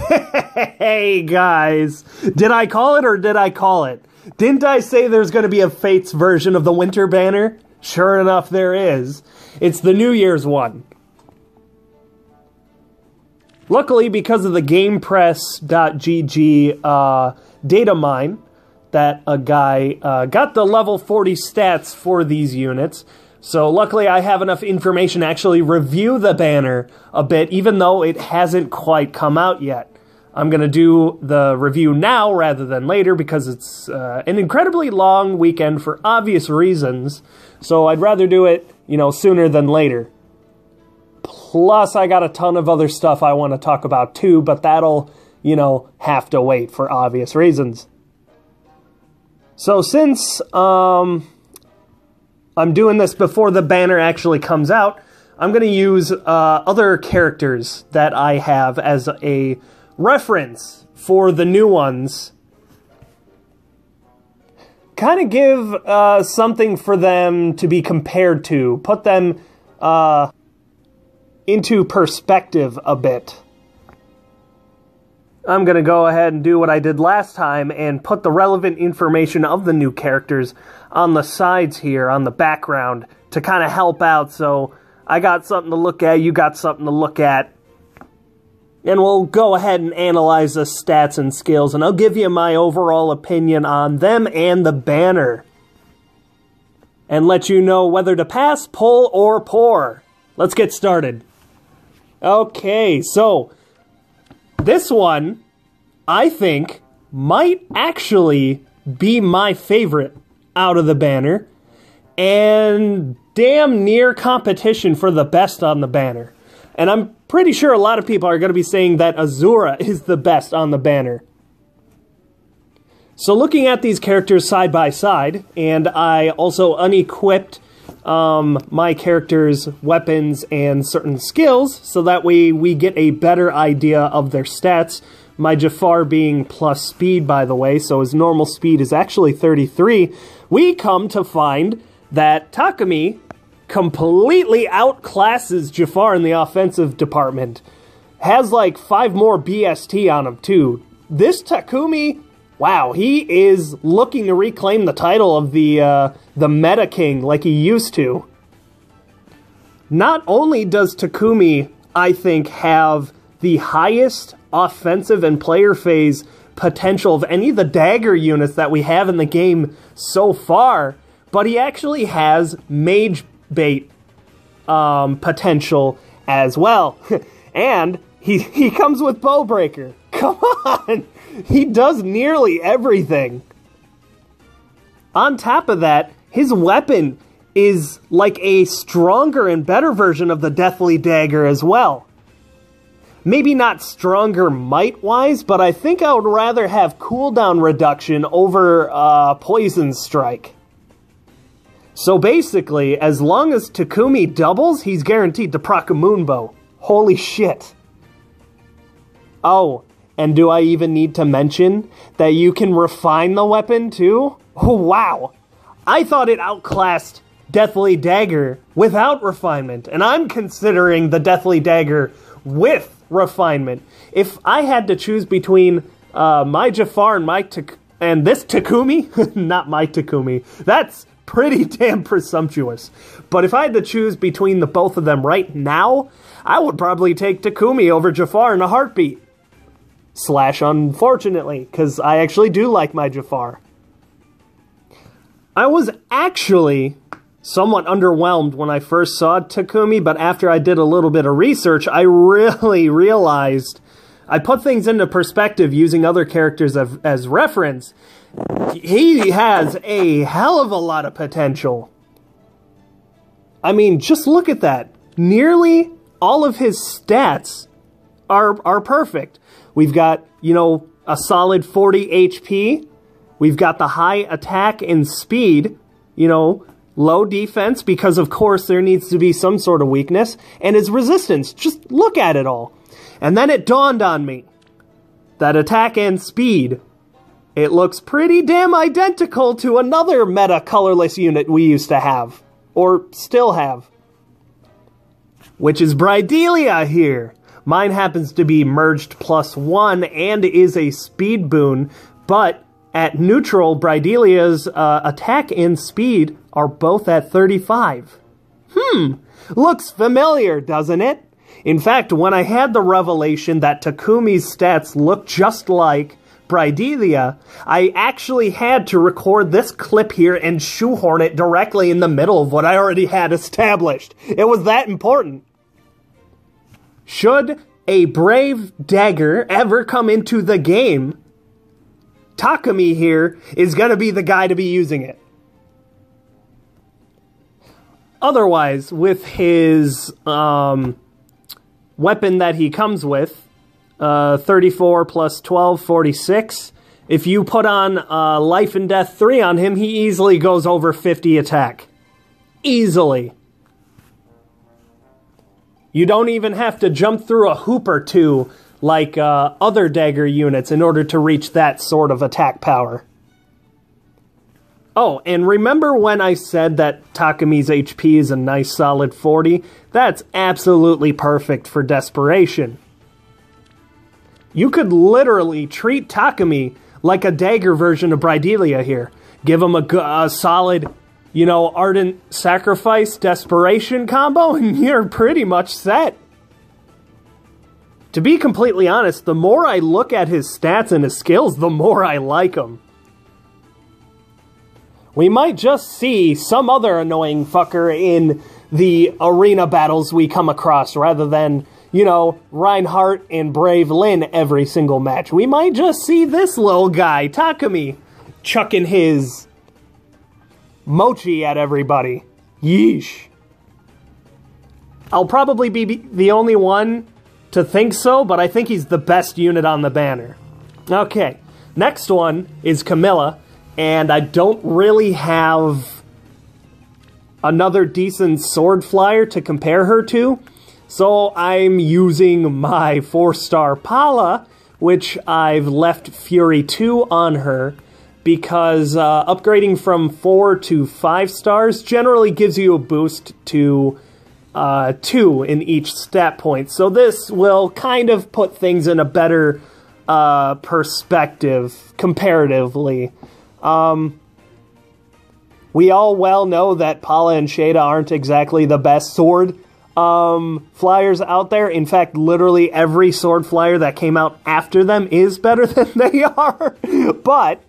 Hey guys, did I call it or did I call it? Didn't I say there's going to be a Fates version of the Winter Banner? Sure enough, there is. It's the New Year's one. Luckily, because of the GamePress.gg data mine, that a guy got the level 40 stats for these units. So luckily I have enough information to actually review the banner a bit, even though it hasn't quite come out yet. I'm going to do the review now rather than later because it's an incredibly long weekend for obvious reasons. So I'd rather do it, sooner than later. Plus, I got a ton of other stuff I want to talk about too, but that'll, have to wait for obvious reasons. So since I'm doing this before the banner actually comes out, I'm going to use other characters that I have as a reference for the new ones. Kind of give something for them to be compared to. Put them into perspective a bit. I'm going to go ahead and do what I did last time and put the relevant information of the new characters on the sides here, on the background, to kind of help out. So I got something to look at, you got something to look at. And we'll go ahead and analyze the stats and skills, and I'll give you my overall opinion on them and the banner. And let you know whether to pass, pull, or pour. Let's get started. Okay, so this one, I think, might actually be my favorite out of the banner, and damn near competition for the best on the banner. And I'm pretty sure a lot of people are going to be saying that Azura is the best on the banner. So looking at these characters side by side, and I also unequipped my characters' weapons and certain skills, so that way we get a better idea of their stats. My Jaffar being plus speed, by the way, so his normal speed is actually 33. We come to find that Takumi completely outclasses Jaffar in the offensive department. Has like 5 more BST on him too. This Takumi, wow, he is looking to reclaim the title of the Meta King like he used to. Not only does Takumi, I think, have the highest offensive and player phase potential of any of the dagger units that we have in the game so far, but he actually has mage bait potential as well. And he comes with Bowbreaker. Come on! He does nearly everything. On top of that, his weapon is like a stronger and better version of the Deathly Dagger as well. Maybe not stronger might-wise, but I think I would rather have cooldown reduction over Poison Strike. So basically, as long as Takumi doubles, he's guaranteed to proc a Moonbow. Holy shit. Oh, and do I even need to mention that you can refine the weapon too? Oh, wow. I thought it outclassed Deathly Dagger without refinement, and I'm considering the Deathly Dagger with refinement. If I had to choose between my Jaffar and this Takumi, not my Takumi, that's pretty damn presumptuous. But if I had to choose between the both of them right now, I would probably take Takumi over Jaffar in a heartbeat. Unfortunately, because I actually do like my Jaffar. I was actually somewhat underwhelmed when I first saw Takumi, but after I did a little bit of research, I really realized I put things into perspective using other characters as reference. He has a hell of a lot of potential. I mean, just look at that. Nearly all of his stats are perfect. We've got, a solid 40 HP. We've got the high attack and speed, low defense, because of course there needs to be some sort of weakness, and his resistance. Just look at it all. And then it dawned on me that attack and speed, it looks pretty damn identical to another meta colorless unit we used to have, or still have, which is Brydelia here. Mine happens to be merged +1 and is a speed boon, but at neutral, Brydelia's attack and speed are both at 35. Looks familiar, doesn't it? In fact, when I had the revelation that Takumi's stats look just like Brydelia, I actually had to record this clip here and shoehorn it directly in the middle of what I already had established. It was that important. Should a brave dagger ever come into the game, Takumi here is going to be the guy to be using it. Otherwise, with his weapon that he comes with, 34 plus 12, 46, if you put on Life and Death 3 on him, he easily goes over 50 attack. Easily. You don't even have to jump through a hoop or two like other dagger units in order to reach that sort of attack power. Oh, and remember when I said that Takumi's HP is a nice solid 40? That's absolutely perfect for desperation. You could literally treat Takumi like a dagger version of Brydelia here. Give him a solid, you know, Ardent Sacrifice Desperation combo, and you're pretty much set. To be completely honest, the more I look at his stats and his skills, the more I like him. We might just see some other annoying fucker in the arena battles we come across, rather than, you know, Reinhardt and Brave Lyn every single match. We might just see this little guy, Takumi, chucking his mochi at everybody. Yeesh. I'll probably be the only one to think so, but I think he's the best unit on the banner. Okay, next one is Camilla, and I don't really have another decent sword flyer to compare her to, so I'm using my 4-star Pala, which I've left Fury 2 on her, because upgrading from 4 to 5 stars generally gives you a boost to 2 in each stat point. So this will kind of put things in a better perspective comparatively. We all well know that Pala and Shada aren't exactly the best sword flyers out there. In fact, literally every sword flyer that came out after them is better than they are. But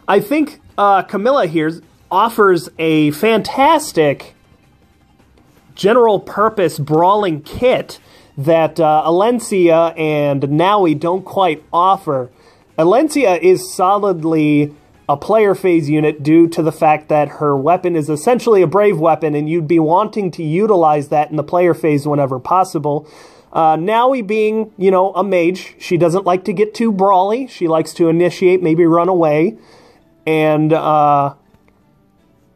I think Camilla here offers a fantastic general purpose brawling kit that Alencia and Naui don't quite offer. Alencia is solidly a player phase unit due to the fact that her weapon is essentially a brave weapon, and you'd be wanting to utilize that in the player phase whenever possible. Naui being, you know, a mage, she doesn't like to get too brawly. She likes to initiate, maybe run away. And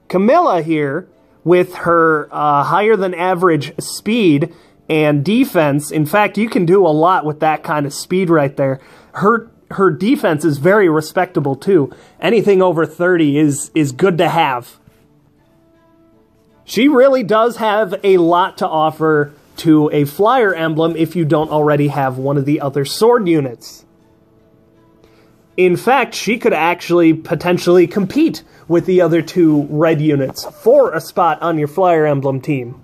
Camilla here, with her higher than average speed and defense, in fact, you can do a lot with that kind of speed right there. Her defense is very respectable too. Anything over 30 is good to have. She really does have a lot to offer to a flyer emblem if you don't already have one of the other sword units. In fact, she could actually potentially compete with the other 2 red units for a spot on your flyer emblem team.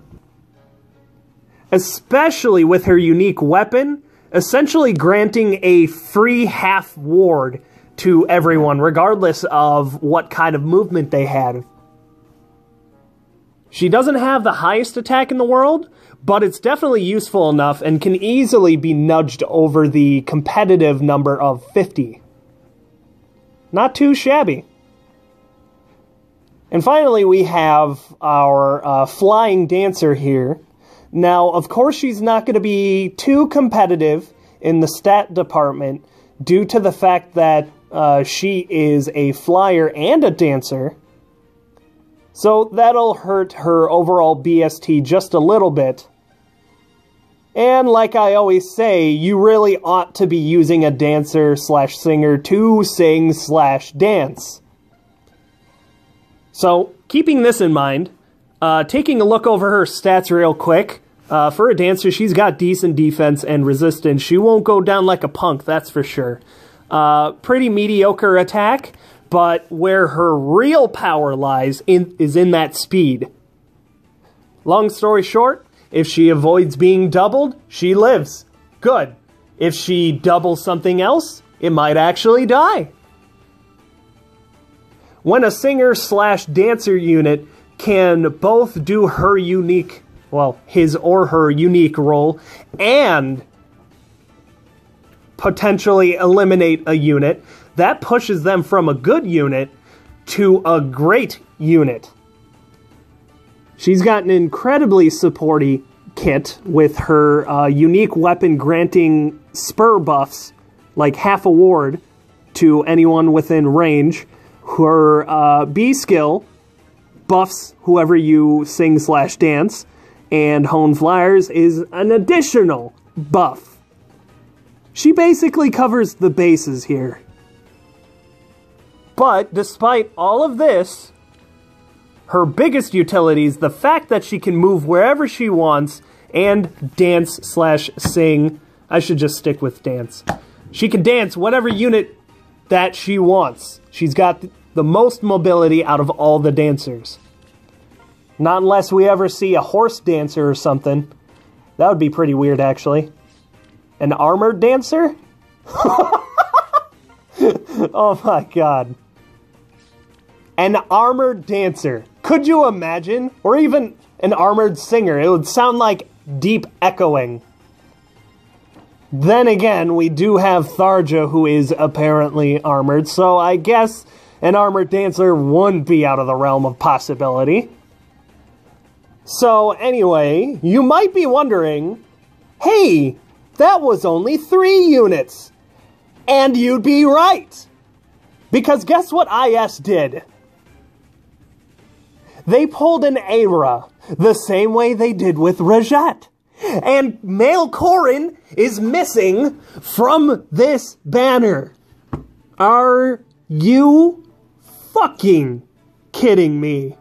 Especially with her unique weapon, essentially granting a free half ward to everyone, regardless of what kind of movement they had. She doesn't have the highest attack in the world, but it's definitely useful enough and can easily be nudged over the competitive number of 50. Not too shabby. And finally, we have our flying dancer here. Now, of course, she's not going to be too competitive in the stat department due to the fact that she is a flyer and a dancer. So that'll hurt her overall BST just a little bit. And like I always say, you really ought to be using a dancer/singer to sing/dance. So, keeping this in mind, taking a look over her stats real quick, For a dancer, she's got decent defense and resistance. She won't go down like a punk, that's for sure. Pretty mediocre attack, but where her real power lies is in that speed. Long story short, if she avoids being doubled, she lives. Good. If she doubles something else, it might actually die. When a singer/dancer unit can both do her unique, well, his or her unique role, and potentially eliminate a unit, that pushes them from a good unit to a great unit. She's got an incredibly supporty kit with her unique weapon granting spur buffs, like half a ward to anyone within range. Her B skill buffs whoever you sing/dance, and Hone Flyers is an additional buff. She basically covers the bases here. But despite all of this, her biggest utility is the fact that she can move wherever she wants and dance/sing. I should just stick with dance. She can dance whatever unit that she wants. She's got the most mobility out of all the dancers. Not unless we ever see a horse dancer or something. That would be pretty weird, actually. An armored dancer? Oh my god. An armored dancer. Could you imagine? Or even an armored singer. It would sound like deep echoing. Then again, we do have Tharja, who is apparently armored, so I guess an armored dancer wouldn't be out of the realm of possibility. So anyway, you might be wondering, hey, that was only 3 units. And you'd be right. Because guess what IS did? They pulled an Aura, the same way they did with Rajat. And male Corrin is missing from this banner. Are you fucking kidding me?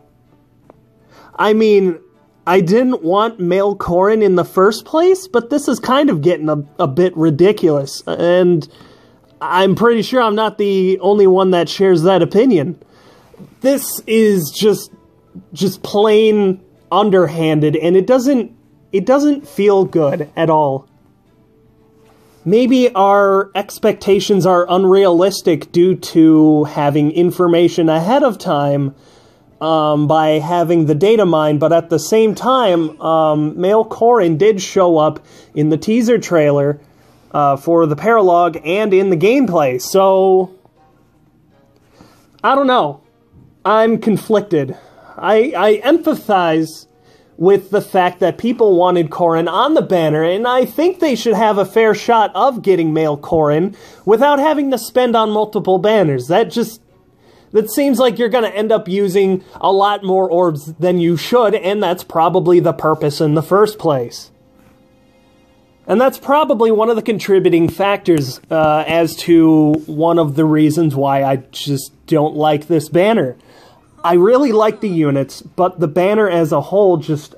I mean, I didn't want male Corrin in the first place, but this is kind of getting a bit ridiculous. And I'm pretty sure I'm not the only one that shares that opinion. This is just plain underhanded, and it doesn't feel good at all. Maybe our expectations are unrealistic due to having information ahead of time by having the data mine, but at the same time, male Corrin did show up in the teaser trailer for the paralog and in the gameplay, so I don't know. I'm conflicted. I empathize with the fact that people wanted Corrin on the banner, and I think they should have a fair shot of getting male Corrin without having to spend on multiple banners. That seems like you're going to end up using a lot more orbs than you should, and that's probably the purpose in the first place. And that's probably one of the contributing factors as to one of the reasons why I just don't like this banner. I really like the units, but the banner as a whole just,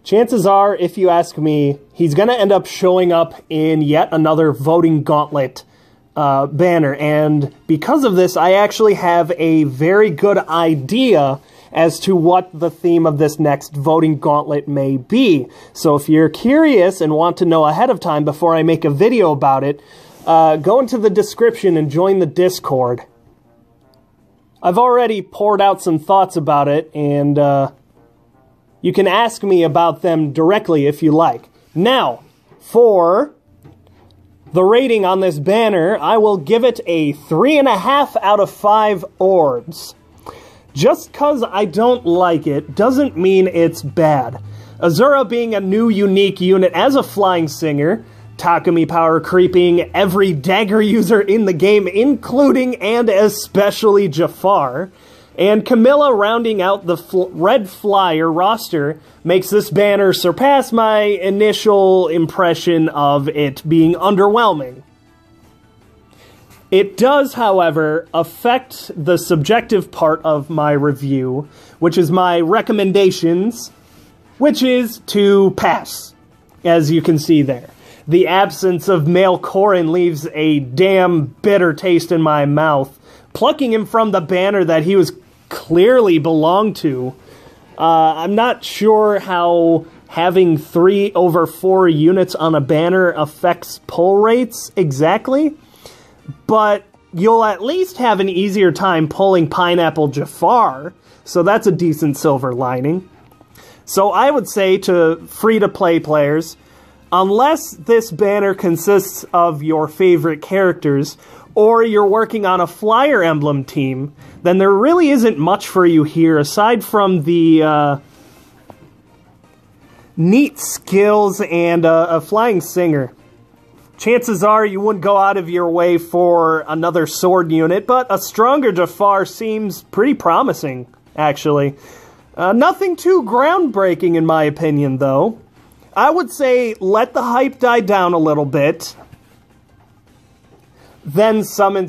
Chances are, if you ask me, he's going to end up showing up in yet another voting gauntlet banner. And because of this, I actually have a very good idea as to what the theme of this next voting gauntlet may be. So if you're curious and want to know ahead of time before I make a video about it, go into the description and join the Discord. I've already poured out some thoughts about it, and you can ask me about them directly if you like. Now, for the rating on this banner, I will give it a 3.5 out of 5 orbs. Just because I don't like it doesn't mean it's bad. Azura being a new unique unit as a flying singer, Takumi power creeping every dagger user in the game, including and especially Jaffar, and Camilla rounding out the red flyer roster makes this banner surpass my initial impression of it being underwhelming. It does, however, affect the subjective part of my review, which is my recommendations which is to pass, as you can see there. The absence of male Corrin leaves a damn bitter taste in my mouth. Plucking him from the banner that he was clearly belonged to. I'm not sure how having 3/4 units on a banner affects pull rates exactly, but you'll at least have an easier time pulling Pineapple Jaffar, so that's a decent silver lining. So I would say to free-to-play players, unless this banner consists of your favorite characters, or you're working on a flyer emblem team, then there really isn't much for you here aside from the neat skills and a flying singer. Chances are you wouldn't go out of your way for another sword unit, but a stronger Jaffar seems pretty promising, actually. Nothing too groundbreaking in my opinion, though. I would say let the hype die down a little bit, then summon...